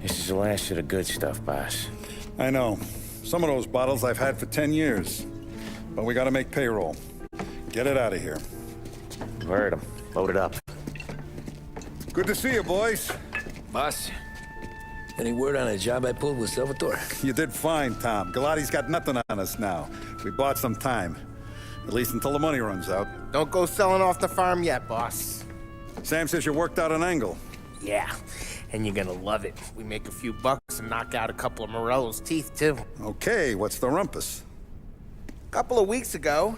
This is the last of the good stuff, boss. I know. Some of those bottles I've had for 10 years. But we gotta make payroll. Get it out of here. You've heard him. Load it up. Good to see you, boys. Boss, any word on a job I pulled with Salvatore? You did fine, Tom. Galati's got nothing on us now. We bought some time. At least until the money runs out. Don't go selling off the farm yet, boss. Sam says you worked out an angle. Yeah, and you're gonna love it. We make a few bucks and knock out a couple of Morello's teeth, too. Okay, what's the rumpus? A couple of weeks ago,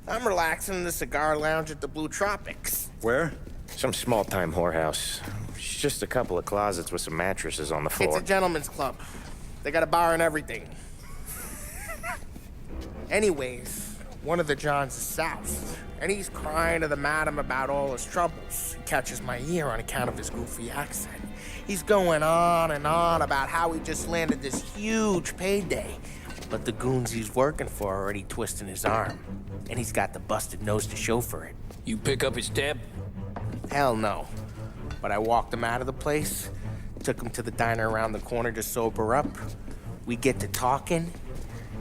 I'm relaxing in the cigar lounge at the Blue Tropics. Where? Some small-time whorehouse. It's just a couple of closets with some mattresses on the floor. It's a gentleman's club. They got a bar and everything. Anyways, one of the Johns is south, and he's crying to the madam about all his troubles. He catches my ear on account of his goofy accent. He's going on and on about how he just landed this huge payday, but the goons he's working for are already twisting his arm, and he's got the busted nose to show for it. You pick up his tab? Hell no. But I walked him out of the place, took him to the diner around the corner to sober up. We get to talking.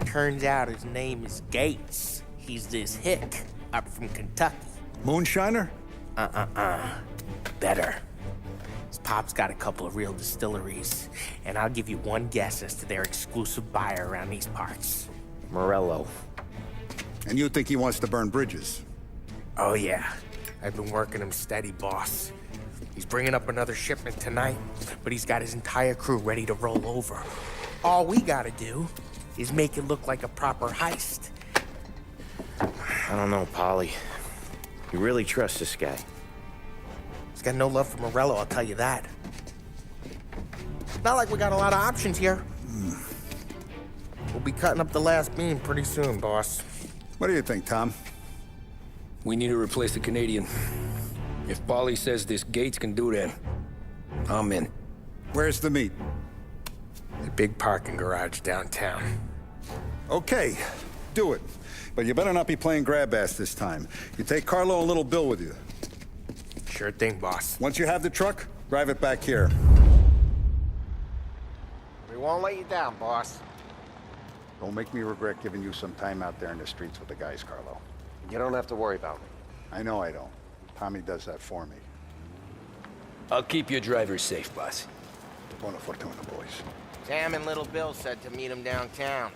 Turns out his name is Gates. He's this hick up from Kentucky. Moonshiner? Better. His pop's got a couple of real distilleries, and I'll give you one guess as to their exclusive buyer around these parts. Morello. And you think he wants to burn bridges? Oh yeah, I've been working him steady, boss. He's bringing up another shipment tonight, but he's got his entire crew ready to roll over. All we gotta do is make it look like a proper heist. I don't know, Polly. You really trust this guy? He's got no love for Morello, I'll tell you that. It's not like we got a lot of options here. We'll be cutting up the last beam pretty soon, boss. What do you think, Tom? We need to replace the Canadian. If Polly says this Gates can do that, I'm in. Where's the meet? The big parking garage downtown. Okay, do it. But you better not be playing grab ass this time. You take Carlo and Little Bill with you. Sure thing, boss. Once you have the truck, drive it back here. We won't let you down, boss. Don't make me regret giving you some time out there in the streets with the guys, Carlo. You don't have to worry about me. I know I don't. Tommy does that for me. I'll keep your driver safe, boss. Buona fortuna, boys. Sam and Little Bill said to meet him downtown.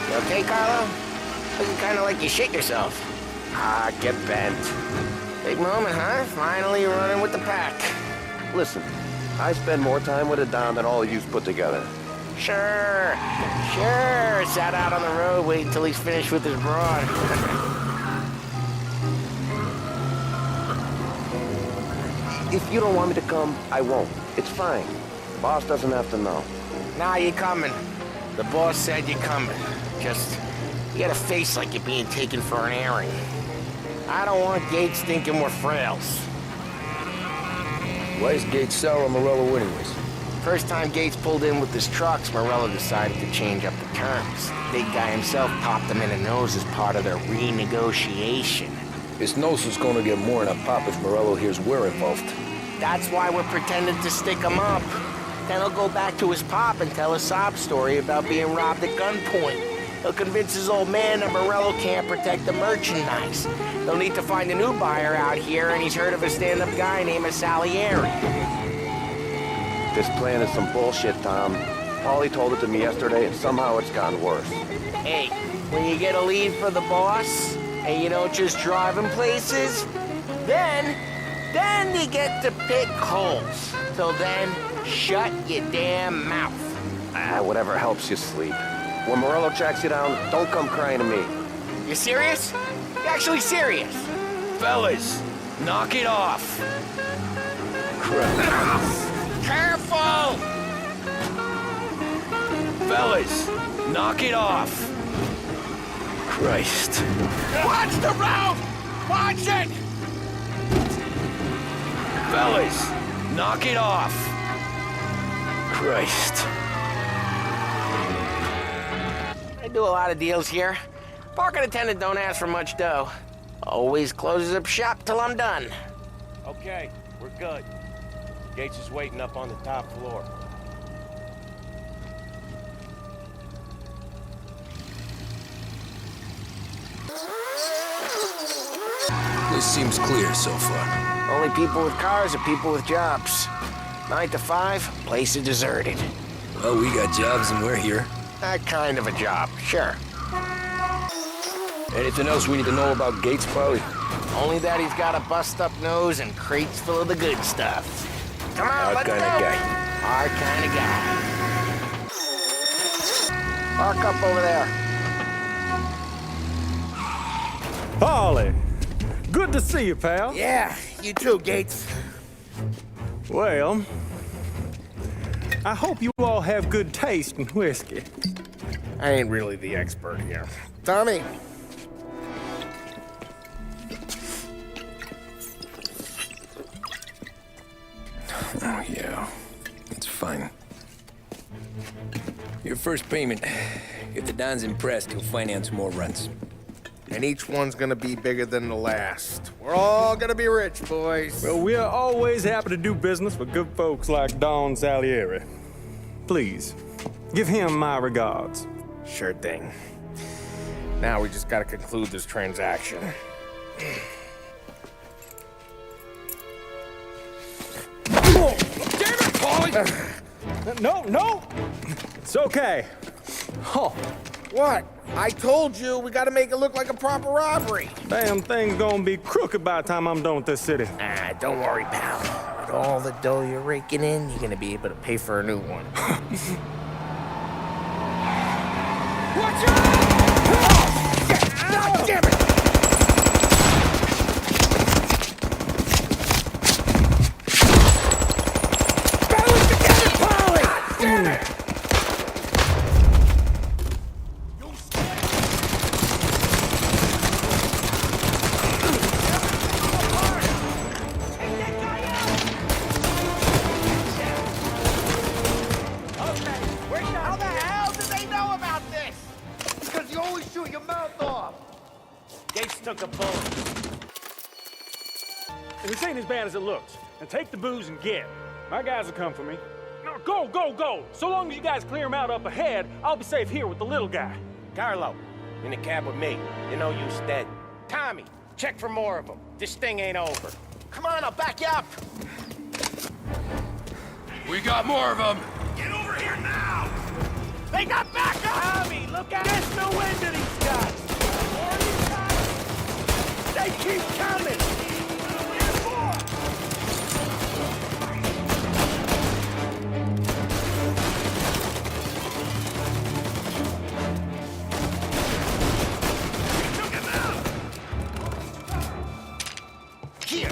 You okay, Carlo? Looking kind of like you shit yourself. Ah, get bent. Big moment, huh? Finally running with the pack. Listen, I spend more time with a Don than all of you put together. Sure. Sat out on the road waiting till he's finished with his broad. If you don't want me to come, I won't. It's fine. The boss doesn't have to know. Nah, you're coming. The boss said you're coming. Just, you got a face like you're being taken for an airing. I don't want Gates thinking we're frails. Why is Gates sour on Morello anyways? First time Gates pulled in with his trucks, Morello decided to change up the terms. Big guy himself popped him in the nose as part of their renegotiation. His nose is gonna get more than a pop if Morello hears we're involved. That's why we're pretending to stick him up. Then he'll go back to his pop and tell a sob story about being robbed at gunpoint. He'll convince his old man that Morello can't protect the merchandise. They'll need to find a new buyer out here, and he's heard of a stand-up guy named Salieri. This plan is some bullshit, Tom. Paulie told it to me yesterday, and somehow it's gotten worse. Hey, when you get a lead for the boss, and you don't just drive him places, then you get to pick holes. Till then, shut your damn mouth. Ah, whatever helps you sleep. When Morello tracks you down, don't come crying to me. You serious? You actually serious? Fellas, knock it off. Careful! Fellas, knock it off. Christ. Watch the road! Watch it! Fellas, knock it off. Christ. I do a lot of deals here. Parking attendant don't ask for much dough. Always closes up shop till I'm done. Okay, we're good. Gates is waiting up on the top floor. This seems clear so far. Only people with cars are people with jobs. 9 to 5, place is deserted. Well, we got jobs and we're here. That kind of a job, sure. Anything else we need to know about Gates, Paulie? Only that he's got a bust-up nose and crates full of the good stuff. Come on, Our let's kinda go. guy. Our kind of guy. Park up over there. Paulie, good to see you, pal. Yeah, you too, Gates. Well, I hope you all have good taste in whiskey. I ain't really the expert here. Tommy. Oh, yeah. It's fine. Your first payment. If the Don's impressed, he'll finance more runs. And each one's gonna be bigger than the last. We're all gonna be rich, boys. Well, we're always happy to do business with good folks like Don Salieri. Please, give him my regards. Sure thing. Now we just gotta conclude this transaction. Damn it, Paulie! No! It's okay. Oh, What? I told you we gotta make it look like a proper robbery. damn thing's gonna be crooked by the time I'm done with this city. Ah, don't worry, pal. With all the dough you're raking in, you're gonna be able to pay for a new one. Watch out! God damn it! Balance together, Polly! God damn it! How the hell did they know about this? Because you always shoot your mouth off. Gates took a bullet. This ain't as bad as it looks. Now take the booze and get. My guys will come for me. Now go! So long as you guys clear him out up ahead, I'll be safe here with the little guy. Carlo, in the cab with me. You know you's dead. Tommy, check for more of them. This thing ain't over. Come on, I'll back you up. We got more of them! Get over here now! They got backup! Tommy, look out! There's no end to these guys! They keep coming! Here.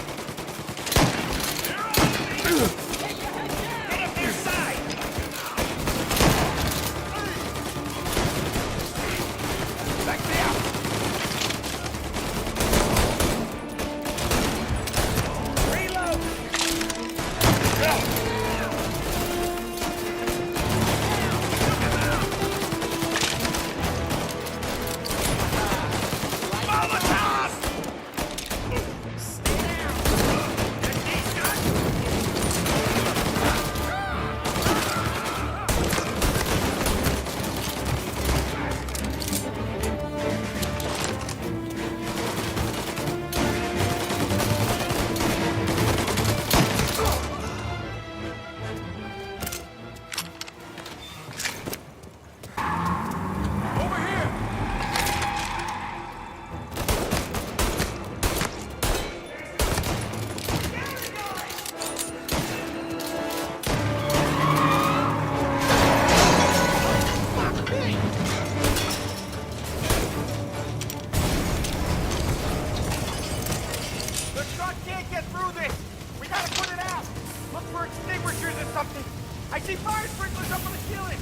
I see fire sprinklers up on the ceiling.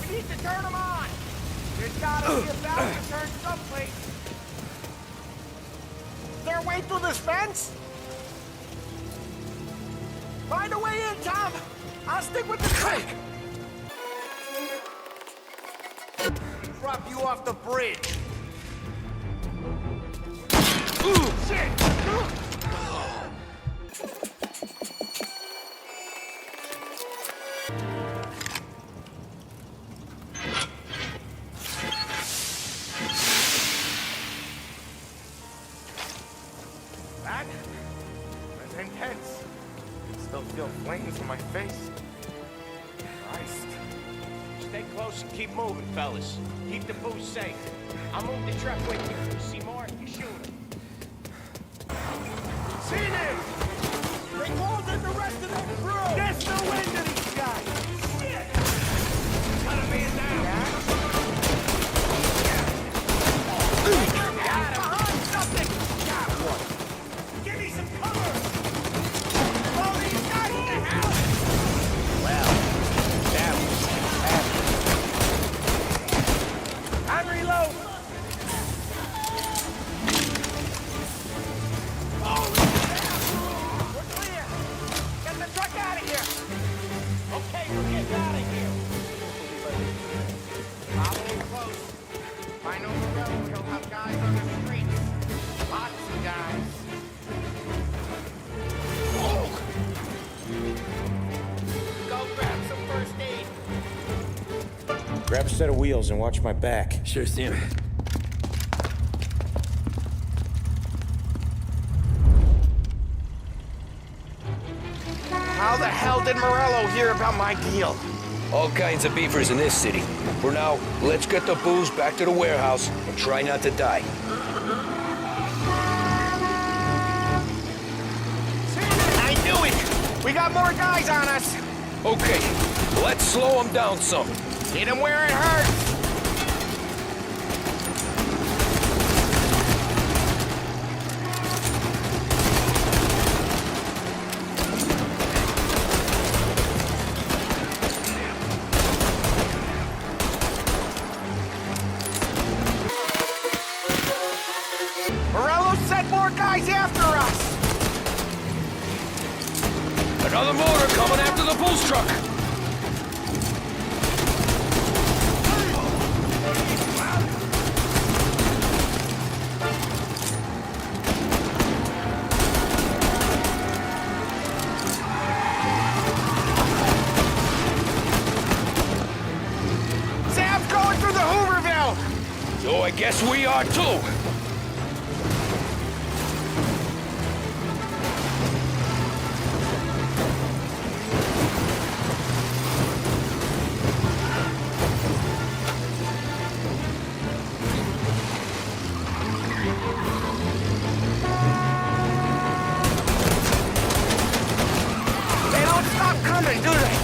We need to turn them on. There's gotta be a valve to turn someplace. Is there a way through this fence? Find a way in, Tom. I'll stick with the trick. Drop you off the bridge. That was intense. Still feel flames on my face. Christ. Stay close and keep moving, fellas. Keep the booze safe. I'll move the truck with you. You see more, you shoot him. Seen him! They called in the rest of their crew! There's no end to these guys! Shit! Got a man down! Got him! Behind something! Got one! Give me some cover! All these guys to hell! Well, that was I'm reloading! We're clear! Get the truck out of here! okay, we're getting out of here. Follow him close. If I know the road, he'll have guys on the streets. Lots of guys. Go grab some first aid. Grab a set of wheels and watch my back. Sure, Sam. How the hell did Morello hear about my deal? All kinds of beefers in this city. For now, let's get the booze back to the warehouse and try not to die. I knew it! We got more guys on us! Okay, let's slow them down some. Hit him where it hurts! Morello sent more guys after us! Another motor coming after the booze truck. Sam's going through the Hooverville! So I guess we are too. They don't stop coming, do they?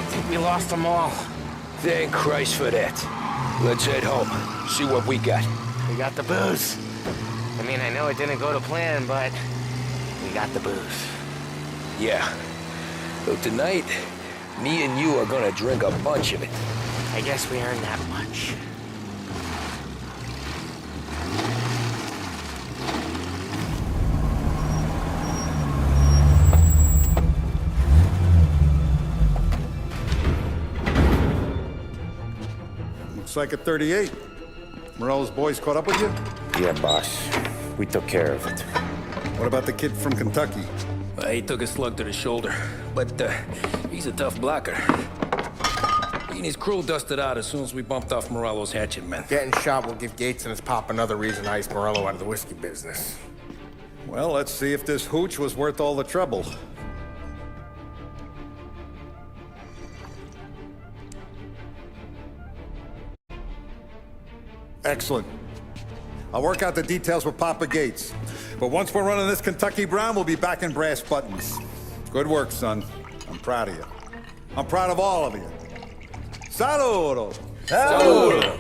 I think we lost them all. Thank Christ for that. Let's head home. See what we got. We got the booze. I mean, I know it didn't go to plan, but we got the booze. Yeah. So tonight, me and you are gonna drink a bunch of it. I guess we earned that much. Looks like a 38. Morello's boys caught up with you? Yeah, boss. We took care of it. What about the kid from Kentucky? He took a slug to the shoulder, but he's a tough blocker. He and his crew dusted out as soon as we bumped off Morello's hatchet men. Getting shot will give Gates and his pop another reason to ice Morello out of the whiskey business. Well, let's see if this hooch was worth all the trouble. Excellent. I'll work out the details with Papa Gates. But once we're running this Kentucky Brown, we'll be back in brass buttons. Good work, son. I'm proud of you. I'm proud of all of you. Saludo! Saludo!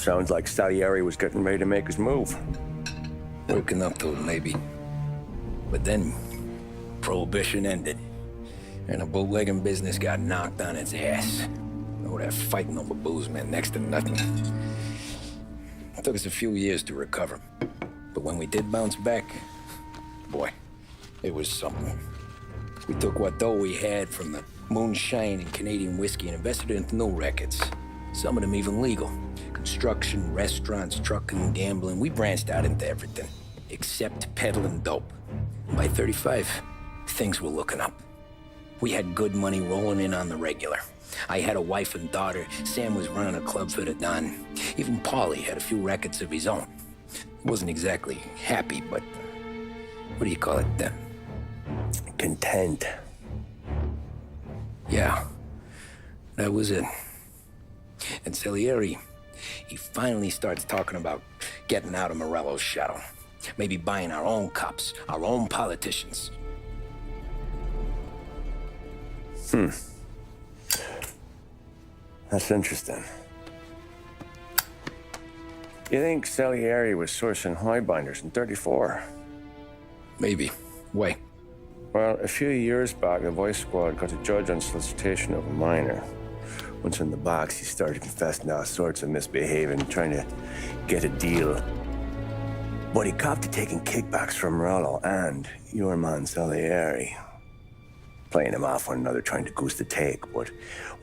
Sounds like Salieri was getting ready to make his move. Working up to it, maybe. But then, Prohibition ended. And the bootlegging business got knocked on its ass. Oh, that fighting over booze meant next to nothing. It took us a few years to recover. But when we did bounce back, boy, it was something. We took what dough we had from the moonshine and Canadian whiskey and invested it into new records. Some of them even legal. Construction, restaurants, trucking, gambling. We branched out into everything, except peddling dope. By 35, things were looking up. We had good money rolling in on the regular. I had a wife and daughter. Sam was running a club for the Don. Even Paulie had a few records of his own. Wasn't exactly happy, but what do you call it? Content. Yeah, that was it. And Salieri, he finally starts talking about getting out of Morello's shadow. Maybe buying our own cops, our own politicians. That's interesting. You think Salieri was sourcing highbinders in 34? Maybe. Why? Well, a few years back, the Vice Squad got a judge on solicitation of a minor. Once in the box, he started confessing all sorts of misbehaving, trying to get a deal. But he copped to taking kickbacks from Morello and your man Salieri. Playing him off one another, trying to goose the take. But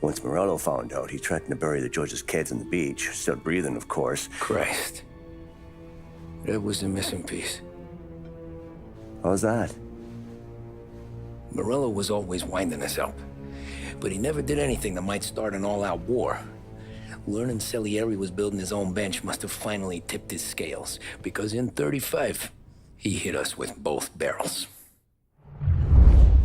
once Morello found out, he threatened to bury the judge's kids on the beach. Still breathing, of course. Christ. That was the missing piece. How's that? Morello was always winding us up. But he never did anything that might start an all-out war. Learning Salieri was building his own bench must have finally tipped his scales. Because in 35, he hit us with both barrels.